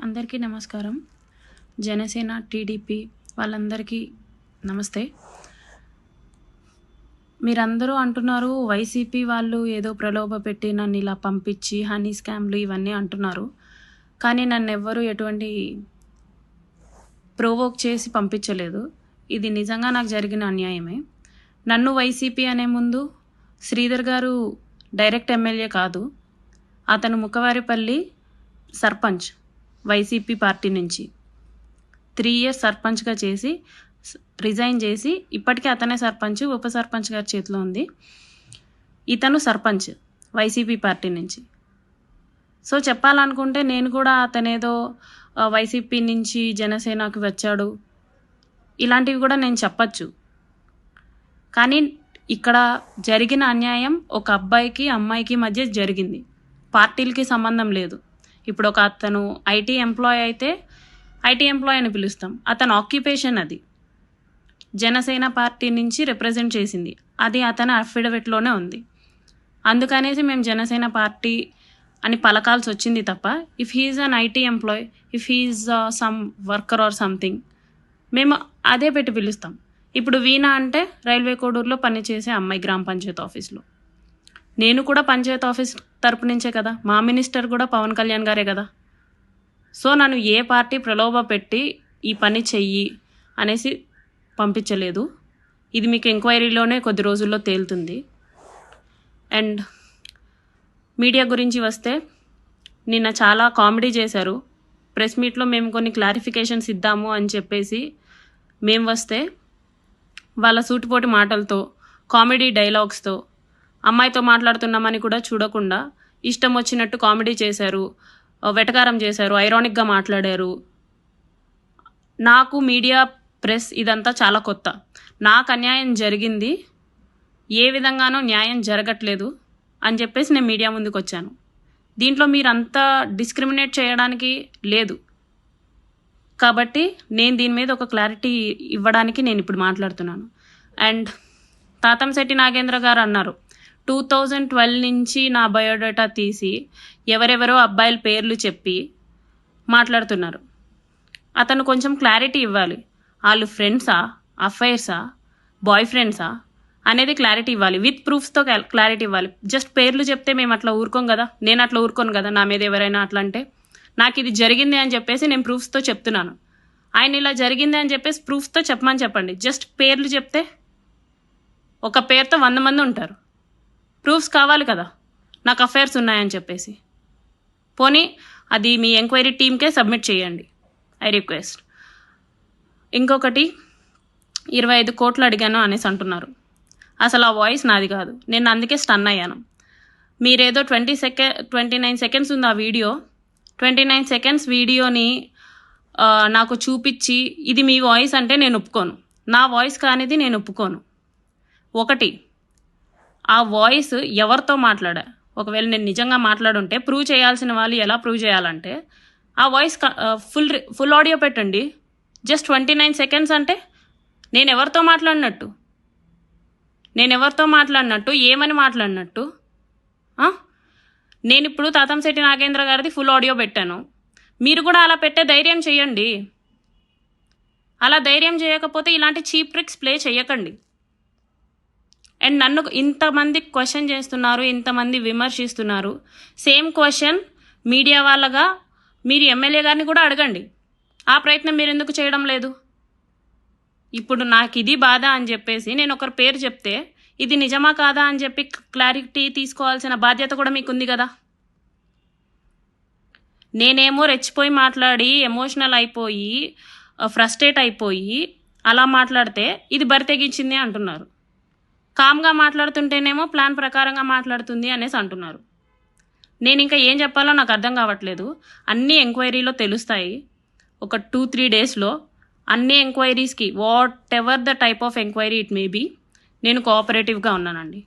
అందరికీ నమస్కారం. జనసేన, టీడీపీ వాళ్ళందరికీ నమస్తే. మీరందరూ అంటున్నారు వైసీపీ వాళ్ళు ఏదో ప్రలోభపెట్టి నన్ను ఇలా పంపించి హనీ స్కామ్లు ఇవన్నీ అంటున్నారు. కానీ నన్ను ఎవ్వరూ ఎటువంటి ప్రొవోక్ చేసి పంపించలేదు. ఇది నిజంగా నాకు జరిగిన అన్యాయమే. నన్ను వైసీపీ అనే ముందు శ్రీధర్ గారు డైరెక్ట్ ఎమ్మెల్యే కాదు, అతను ముఖవారిపల్లి సర్పంచ్ వైసీపీ పార్టీ నుంచి 3 years సర్పంచ్గా చేసి రిజైన్ చేసి ఇప్పటికీ అతనే సర్పంచ్, ఉప సర్పంచ్ గారి చేతిలో ఉంది. ఇతను సర్పంచ్ వైసీపీ పార్టీ నుంచి. సో చెప్పాలనుకుంటే నేను కూడా అతనేదో వైసీపీ నుంచి జనసేనకు వచ్చాడు ఇలాంటివి కూడా నేను చెప్పచ్చు. కానీ ఇక్కడ జరిగిన అన్యాయం ఒక అబ్బాయికి అమ్మాయికి మధ్య జరిగింది. పార్టీలకి సంబంధం లేదు. ఇప్పుడు ఒక అతను ఐటీ ఎంప్లాయ్ అయితే ఐటీ ఎంప్లాయ్ అని పిలుస్తాం. అతను ఆక్యుపేషన్ అది జనసేన పార్టీ నుంచి రిప్రజెంట్ చేసింది, అది అతని అఫిడవిట్లోనే ఉంది. అందుకనేసి మేము జనసేన పార్టీ అని పలకాల్సి వచ్చింది తప్ప, if he's an IT employee, if he's some worker or something, మేము అదే పెట్టి పిలుస్తాం. ఇప్పుడు వీణా అంటే రైల్వే కోడూరులో పనిచేసే అమ్మాయి గ్రామ పంచాయతీ ఆఫీస్లో. నేను కూడా పంచాయతీ ఆఫీస్ తరపు నుంచే కదా, మా మినిస్టర్ కూడా పవన్ కళ్యాణ్ గారే కదా. సో నన్ను ఏ పార్టీ ప్రలోభ పెట్టి ఈ పని చెయ్యి అనేసి పంపించలేదు. ఇది మీకు ఎంక్వైరీలోనే కొద్ది రోజుల్లో తేలుతుంది. అండ్ మీడియా గురించి వస్తే, నిన్న చాలా కామెడీ చేశారు. ప్రెస్ మీట్లో మేము కొన్ని క్లారిఫికేషన్స్ ఇద్దాము అని చెప్పేసి మేము వస్తే వాళ్ళ సూటిపోటి మాటలతో, కామెడీ డైలాగ్స్తో, అమ్మాయితో మాట్లాడుతున్నామని కూడా చూడకుండా ఇష్టం వచ్చినట్టు కామెడీ చేశారు, వెటకారం చేశారు, ఐరానిక్గా మాట్లాడారు. నాకు మీడియా, ప్రెస్ ఇదంతా చాలా కొత్త. నాకు అన్యాయం జరిగింది, ఏ విధంగానూ న్యాయం జరగట్లేదు అని చెప్పేసి నేను మీడియా ముందుకు వచ్చాను. దీంట్లో మీరంతా డిస్క్రిమినేట్ చేయడానికి లేదు. కాబట్టి నేను దీని మీద ఒక క్లారిటీ ఇవ్వడానికి నేను ఇప్పుడు మాట్లాడుతున్నాను. అండ్ తాతంశెట్టి నాగేంద్ర గారు అన్నారు 2012 నుంచి నా బయోడేటా తీసి ఎవరెవరో అబ్బాయిల పేర్లు చెప్పి మాట్లాడుతున్నారు. అతను కొంచెం క్లారిటీ ఇవ్వాలి. వాళ్ళు ఫ్రెండ్సా, అఫైర్సా, బాయ్ ఫ్రెండ్సా అనేది క్లారిటీ ఇవ్వాలి. విత్ ప్రూఫ్స్తో క్లారిటీ ఇవ్వాలి. జస్ట్ పేర్లు చెప్తే మేము అట్లా ఊరుకోం కదా, నేను అట్లా ఊరుకోను కదా. నా మీద ఎవరైనా అట్లా అంటే, నాకు ఇది జరిగింది అని చెప్పేసి నేను ప్రూఫ్స్తో చెప్తున్నాను. ఆయన ఇలా జరిగింది అని చెప్పేసి ప్రూఫ్స్తో చెప్పమని చెప్పండి. జస్ట్ పేర్లు చెప్తే ఒక పేరుతో 100 మంది ఉంటారు. ప్రూఫ్స్ కావాలి కదా, నాకు అఫైర్స్ ఉన్నాయని చెప్పేసి. పోనీ అది మీ ఎంక్వైరీ టీమ్కే సబ్మిట్ చేయండి, ఐ రిక్వెస్ట్. ఇంకొకటి, 25 కోట్లు అడిగాను అనేసి అంటున్నారు. అసలు ఆ వాయిస్ నాది కాదు, నేను అందుకే స్టన్ అయ్యాను. మీరేదో 29 సెకండ్స్ ఉంది ఆ వీడియో. 29 సెకండ్స్ వీడియోని నాకు చూపించి ఇది మీ వాయిస్ అంటే నేను ఒప్పుకోను. నా వాయిస్ కానిది నేను ఒప్పుకోను. ఒకటి, ఆ వాయిస్ ఎవరితో మాట్లాడా, ఒకవేళ నేను నిజంగా మాట్లాడుంటే ప్రూవ్ చేయాల్సిన వాళ్ళు ఎలా ప్రూవ్ చేయాలంటే, ఆ వాయిస్ ఫుల్ ఆడియో పెట్టండి. జస్ట్ 29 సెకండ్స్ అంటే నేను ఎవరితో మాట్లాడినట్టు, ఏమని మాట్లాడినట్టు? నేను ఇప్పుడు తాతంశెట్టి నాగేంద్ర గారిది ఫుల్ ఆడియో పెట్టాను. మీరు కూడా అలా పెట్టే ధైర్యం చేయండి. అలా ధైర్యం చేయకపోతే ఇలాంటి చీప్ ట్రిక్స్ ప్లే చేయకండి. అండ్ నన్ను ఇంతమంది క్వశ్చన్ చేస్తున్నారు, ఇంతమంది విమర్శిస్తున్నారు. సేమ్ క్వశ్చన్ మీడియా వాళ్ళగా మీరు ఎమ్మెల్యే గారిని కూడా అడగండి. ఆ ప్రయత్నం మీరు ఎందుకు చేయడం లేదు? ఇప్పుడు నాకు ఇది బాధ అని చెప్పేసి నేను ఒకరి పేరు చెప్తే ఇది నిజమా కాదా అని చెప్పి క్లారిటీ తీసుకోవాల్సిన బాధ్యత కూడా మీకు ఉంది కదా. నేనేమో రెచ్చిపోయి మాట్లాడి, ఎమోషనల్ అయిపోయి, ఫ్రస్ట్రేట్ అయిపోయి అలా మాట్లాడితే ఇది బరి తెగించింది అంటున్నారు. కామ్గా మాట్లాడుతుంటేనేమో ప్లాన్ ప్రకారంగా మాట్లాడుతుంది అనేసి అంటున్నారు. నేను ఇంకా ఏం చెప్పాలో నాకు అర్థం కావట్లేదు. అన్ని ఎంక్వైరీలో తెలుస్తాయి. ఒక 2-3 డేస్లో అన్ని ఎంక్వైరీస్కి, whatever the type of enquiry it may be, నేను కోఆపరేటివ్గా ఉన్నానండి.